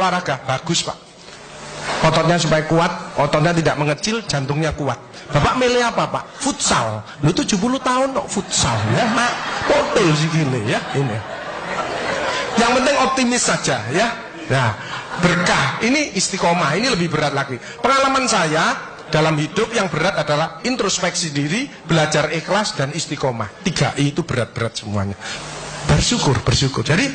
olahraga? Bagus Pak. Ototnya supaya kuat, ototnya tidak mengecil, jantungnya kuat. Bapak milih apa Pak? Futsal. Lu 70 tahun kok futsal ya Mak. Potel sih gini ya ini. Yang penting optimis saja ya. Nah, berkah. Ini istiqomah, ini lebih berat lagi. Pengalaman saya dalam hidup yang berat adalah introspeksi diri, belajar ikhlas, dan istiqomah. 3I itu berat-berat semuanya. Bersyukur. Jadi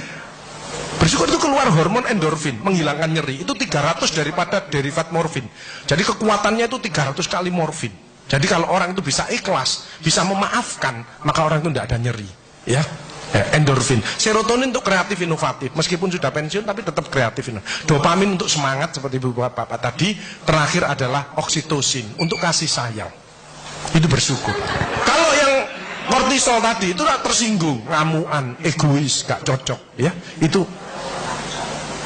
bersyukur itu keluar hormon endorfin, menghilangkan nyeri. Itu 300 daripada derivat morfin. Jadi kekuatannya itu 300 kali morfin. Jadi kalau orang itu bisa ikhlas, bisa memaafkan, maka orang itu tidak ada nyeri. Ya. Endorfin, serotonin untuk kreatif inovatif, meskipun sudah pensiun tapi tetap kreatif. Dopamin untuk semangat seperti bapak tadi. Terakhir adalah oksitosin untuk kasih sayang. Itu bersyukur. Kalau yang kortisol tadi itu tersinggung, ngamuan, egois, gak cocok, ya itu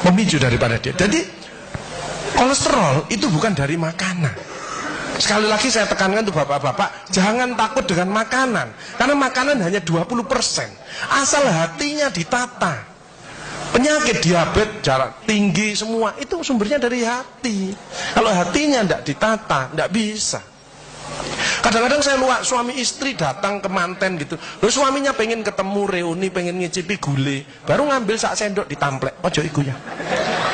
memicu daripada dia. Jadi kolesterol itu bukan dari makanan. Sekali lagi saya tekankan untuk bapak-bapak, jangan takut dengan makanan, karena makanan hanya 20%. Asal hatinya ditata. Penyakit diabetes, darah tinggi, semua itu sumbernya dari hati. Kalau hatinya tidak ditata, tidak bisa. Kadang-kadang saya lihat suami istri datang ke manten gitu. Loh, suaminya pengen ketemu reuni, pengen ngicipi gule, baru ngambil sak sendok ditamplek, ojo iku ya.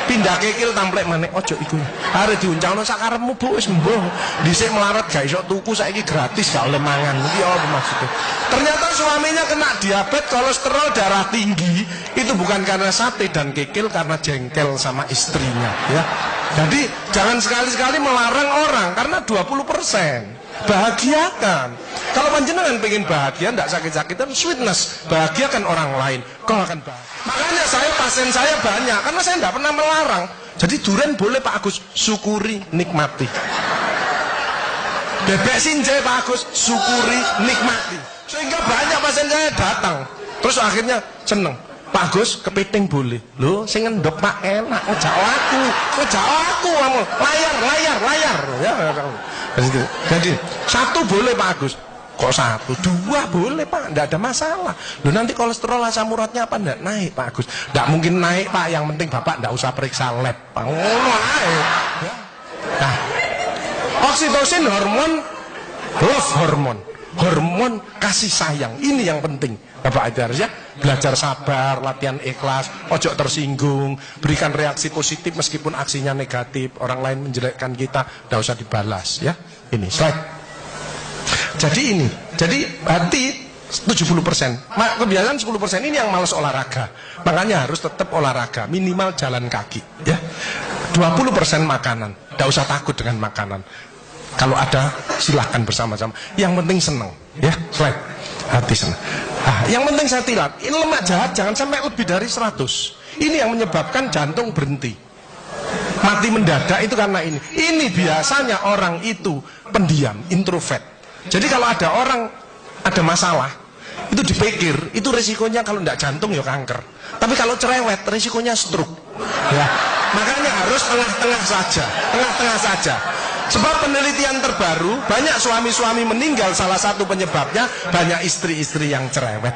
Pindah kekil tamplek maneh, ojo iku ya. Are diuncalno sak karepmu Bu, wis mbuh. Dhisik melarat gak iso tuku, saiki gratis gak oleh mangan. Iki apa maksudnya? Ternyata suaminya kena diabetes, kolesterol, darah tinggi. Itu bukan karena sate dan kekil, karena jengkel sama istrinya, ya. Jadi jangan sekali-sekali melarang orang, karena 20%. Bahagiakan. Kalau panjenengan pengen bahagia, tidak sakit-sakitan, sweetness, bahagiakan orang lain, kau akan bahagia. Makanya pasien saya banyak, karena saya tidak pernah melarang. Jadi durian boleh Pak Agus, syukuri, nikmati. Bebek sinjai Pak Agus, syukuri, nikmati. Sehingga banyak pasien saya datang, terus akhirnya seneng. Pak Agus, kepiting boleh. Loh, sing ngendok Pak enak, ngejak aku, layar. Ya, jadi satu boleh Pak Agus. Kok satu? 2 boleh Pak, tidak ada masalah. Loh, nanti kolesterol asam uratnya apa enggak naik Pak Agus? Tidak mungkin naik Pak, yang penting Bapak tidak usah periksa lab Pak. Ya. Nah, oksitosin hormon love hormon kasih sayang. Ini yang penting Bapak itu harus ya belajar sabar, latihan ikhlas, ojo tersinggung, berikan reaksi positif meskipun aksinya negatif, orang lain menjelekkan kita, tidak usah dibalas ya. Ini slide. Jadi hati 70%, kebiasaan 10% ini yang malas olahraga. Makanya harus tetap olahraga, minimal jalan kaki ya. 20% makanan, tidak usah takut dengan makanan. Kalau ada silahkan bersama-sama. Yang penting senang ya. Slide. Hati senang. Yang penting saya tilat, ini lemak jahat jangan sampai lebih dari 100. Ini yang menyebabkan jantung berhenti, mati mendadak itu karena ini. Ini biasanya orang itu pendiam, introvert. Jadi kalau ada orang ada masalah, itu dipikir, itu resikonya kalau tidak jantung ya kanker. Tapi kalau cerewet, resikonya stroke. Ya. Makanya harus tengah-tengah saja. Sebab penelitian terbaru, banyak suami-suami meninggal, salah satu penyebabnya banyak istri-istri yang cerewet.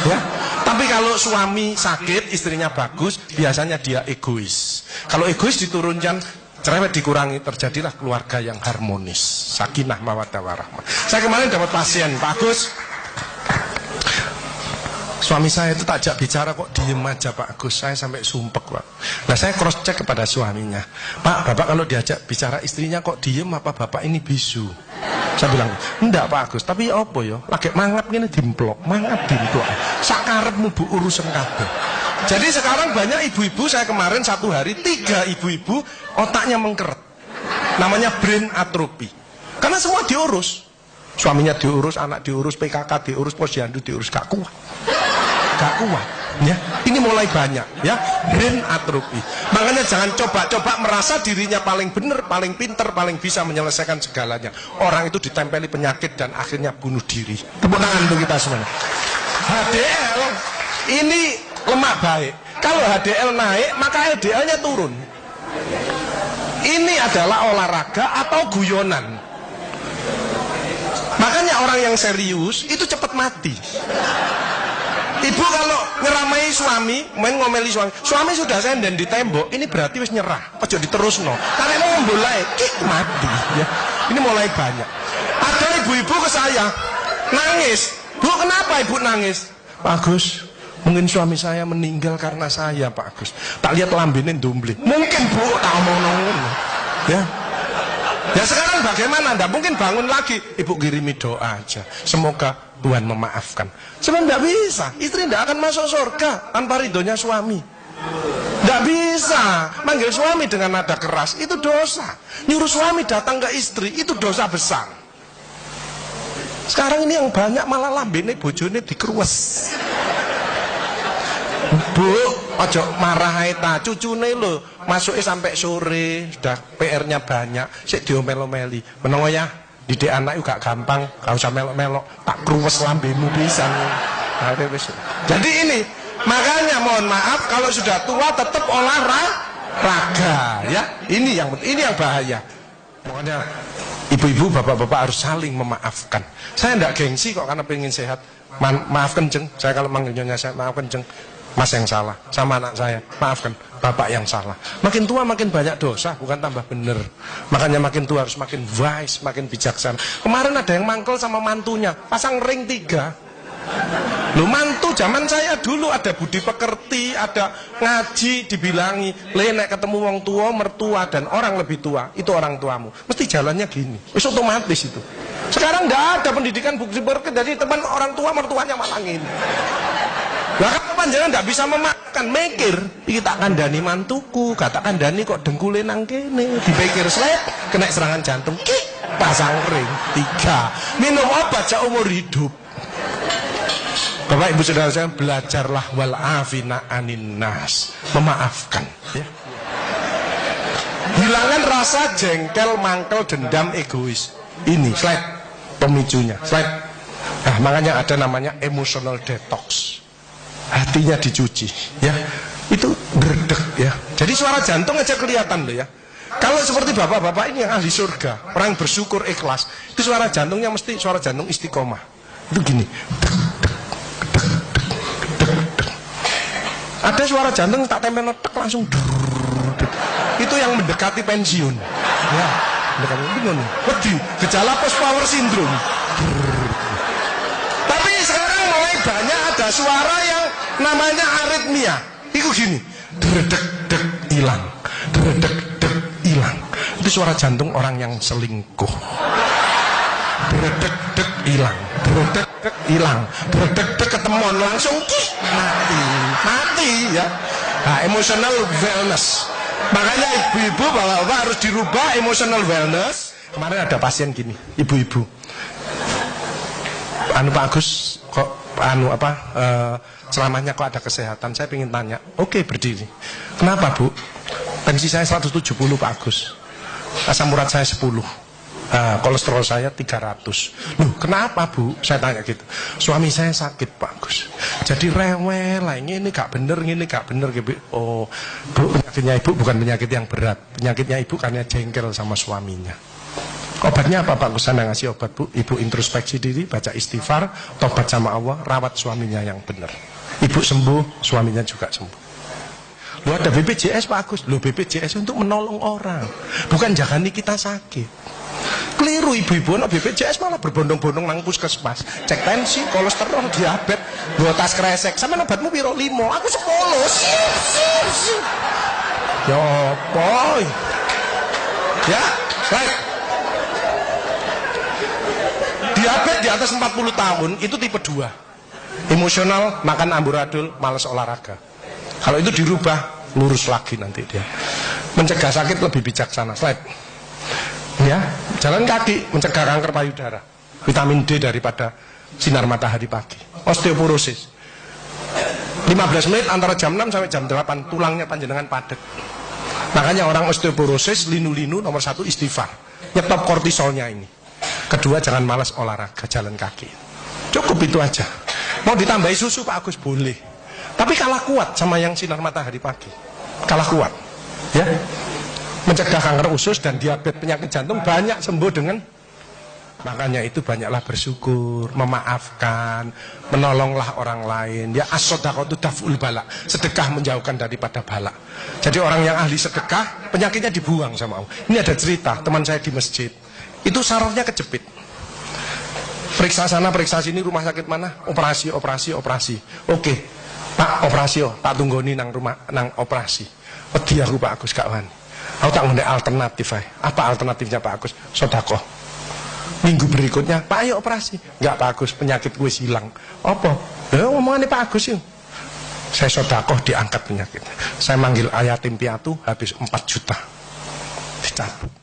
Ya. Tapi kalau suami sakit, istrinya bagus, biasanya dia egois. Kalau egois diturunkan, cerewet dikurangi, terjadilah keluarga yang harmonis. Sakinah mawaddah warahmah. Saya kemarin dapat pasien, Pak Agus. Suami saya itu tak ajak bicara kok diem aja Pak Agus, saya sampai sumpek Pak. Nah saya cross check kepada suaminya, Pak, Bapak kalau diajak bicara istrinya kok diem, apa Bapak ini bisu? Saya bilang, enggak Pak Agus, tapi apa ya, lagi mangap gini dimplok, sakarepmu Bu urusan kabeh. Jadi sekarang banyak ibu-ibu, saya kemarin satu hari 3 ibu-ibu otaknya mengkeret, namanya brain atrophy, karena semua diurus. Suaminya diurus, anak diurus, PKK diurus, posyandu diurus, gak kuat ya. Ini mulai banyak ya, brain atrophy. Makanya jangan coba-coba merasa dirinya paling benar, paling pinter, paling bisa menyelesaikan segalanya. Orang itu ditempeli penyakit dan akhirnya bunuh diri. Tepuk tangan untuk kita semuanya. HDL ini lemak baik. Kalau HDL naik, maka LDL-nya turun. Ini adalah olahraga atau guyonan. Makanya orang yang serius itu cepat mati. Ibu kalau ngeramai suami, main ngomeli suami sudah senden di tembok, ini berarti wis nyerah. Ojo diterusno. Karena ini mulai mati ya. Ini mulai banyak. Ada ibu-ibu ke saya nangis. Bu, kenapa ibu nangis? Pak Agus, mungkin suami saya meninggal karena saya, Pak Agus. Tak lihat lambene ndumbling. Mungkin Bu, tak omong-omong. Ya. Ya sekarang bagaimana? Nggak mungkin bangun lagi. Ibu kirimi doa aja. Semoga Tuhan memaafkan. Sebenarnya nggak bisa. Istri nggak akan masuk surga tanpa ridhonya suami. Nggak bisa. Manggil suami dengan nada keras itu dosa. Nyuruh suami datang ke istri itu dosa besar. Sekarang ini yang banyak malah lambene bojone dikeruwes. Bu, ojo marah ta, cucune lho, masuknya sampai sore, sudah PR-nya banyak, sik diomel-omeli. Menapa ya? Didik anak juga gampang, gak usah melok-melok, tak kruwes lambemu pisan. Jadi ini, makanya mohon maaf kalau sudah tua tetap olahraga, ya. Ini yang bahaya. Makanya ibu-ibu, bapak-bapak harus saling memaafkan. Saya enggak gengsi kok karena pengen sehat. Maaf kenceng, saya kalau manggilnya saya maaf kenceng. Mas yang salah, sama anak saya, maafkan, bapak yang salah. Makin tua makin banyak dosa, bukan tambah bener. Makanya makin tua harus makin wise, makin bijaksana. Kemarin ada yang mangkel sama mantunya, pasang ring 3. Loh, mantu zaman saya dulu ada budi pekerti, ada ngaji, dibilangi, nek ketemu wong tua, mertua dan orang lebih tua, itu orang tuamu. Mesti jalannya gini, itu otomatis itu. Sekarang nggak ada pendidikan budi pekerti, jadi teman orang tua, mertuanya malah gini. Lah kan panjenengan ndak bisa memakan, mikir, iki tak kandhani mantuku, gak tak kandhani kok dengkule nang kene, dipikir slep, kena serangan jantung, pasang ring 3, minum obat seumur hidup. Bapak Ibu Saudara saya, belajarlah wal afina anin nas, memaafkan ya. Hilangkan rasa jengkel, mangkel, dendam, egois. Ini slide pemicunya, slide. Nah, makanya ada namanya emotional detox. Hatinya dicuci ya, itu berdek ya. Jadi suara jantung aja kelihatan loh ya. Kalau seperti bapak-bapak ini yang ahli surga, orang bersyukur ikhlas, itu suara jantungnya mesti suara jantung istiqomah. Itu gini. Ada suara jantung tak tempel tek langsung. Itu yang mendekati pensiun. Ya, mendekati bingung. Wedi, gejala post power syndrome. Tapi sekarang mulai banyak ada suara yang namanya aritmia. Itu gini, dredek-dek hilang, dredek-dek hilang. Itu suara jantung orang yang selingkuh. Dredek-dek hilang, dredek-dek hilang, dredek-dek ketemuan langsung mati ya. Nah, emotional wellness. Makanya ibu-ibu, bapak-bapak harus dirubah emotional wellness. Kemarin ada pasien gini, ibu-ibu. Pak Agus kok selamanya kok ada kesehatan. Saya ingin tanya. Oke, berdiri. Kenapa Bu? Tensi saya 170 Pak Agus, asam urat saya 10, kolesterol saya 300. Loh, kenapa Bu? Saya tanya gitu. Suami saya sakit Pak Agus, jadi rewel lah, ini gak bener, ini gak bener gitu. Oh Bu, penyakitnya Ibu bukan penyakit yang berat. Penyakitnya Ibu karena jengkel sama suaminya. Obatnya apa Pak Gus? Saya ngasih obat Bu. Ibu introspeksi diri, baca istighfar, tobat sama Allah, rawat suaminya yang benar. Ibu sembuh, suaminya juga sembuh. Lu ada BPJS Pak Agus. Lu BPJS untuk menolong orang, bukan jagani kita sakit. Keliru ibu-ibu, no BPJS malah berbondong-bondong nang puskesmas, cek tensi, kolesterol, diabetes, bawa tas kresek. Sama obatmu piro 5, aku 10. Ya boy. Ya, baik. Diabetes di atas 40 tahun itu tipe 2. Emosional, makan amburadul, malas olahraga. Kalau itu dirubah, lurus lagi nanti dia. Mencegah sakit lebih bijaksana. Slide. Ya, jalan kaki mencegah kanker payudara. Vitamin D daripada sinar matahari pagi. Osteoporosis. 15 menit antara jam 6 sampai jam 8 tulangnya panjenengan padat. Makanya orang osteoporosis, linu-linu nomor 1 istighfar. Nyetop kortisolnya ini. Kedua, jangan malas olahraga, jalan kaki. Cukup itu aja. Mau ditambahi susu Pak Agus boleh, tapi kalah kuat sama yang sinar matahari pagi. Kalah kuat ya. Mencegah kanker usus dan diabetes, penyakit jantung banyak sembuh dengan Makanya itu banyaklah bersyukur, memaafkan, menolonglah orang lain. Ya as-shadaqatu daf'ul bala. Sedekah menjauhkan daripada bala. Jadi orang yang ahli sedekah, penyakitnya dibuang sama Allah. Ini ada cerita, teman saya di masjid. Itu sarafnya kejepit. Periksa sana, periksa sini, rumah sakit mana? Operasi. Oke, Pak, operasi tak tunggoni nang rumah, nang operasi. Wedi aku Pak Agus gak wani. Aku tak ngene alternatif ae. Apa alternatifnya Pak Agus? Sedekah. Minggu berikutnya, Pak ayo operasi. Enggak Pak Agus, penyakit gue hilang. Apa? Ya ngomongannya Pak Agus yuk. Saya sedekah diangkat penyakit. Saya manggil yatim piatu habis 4 juta. Dicabut.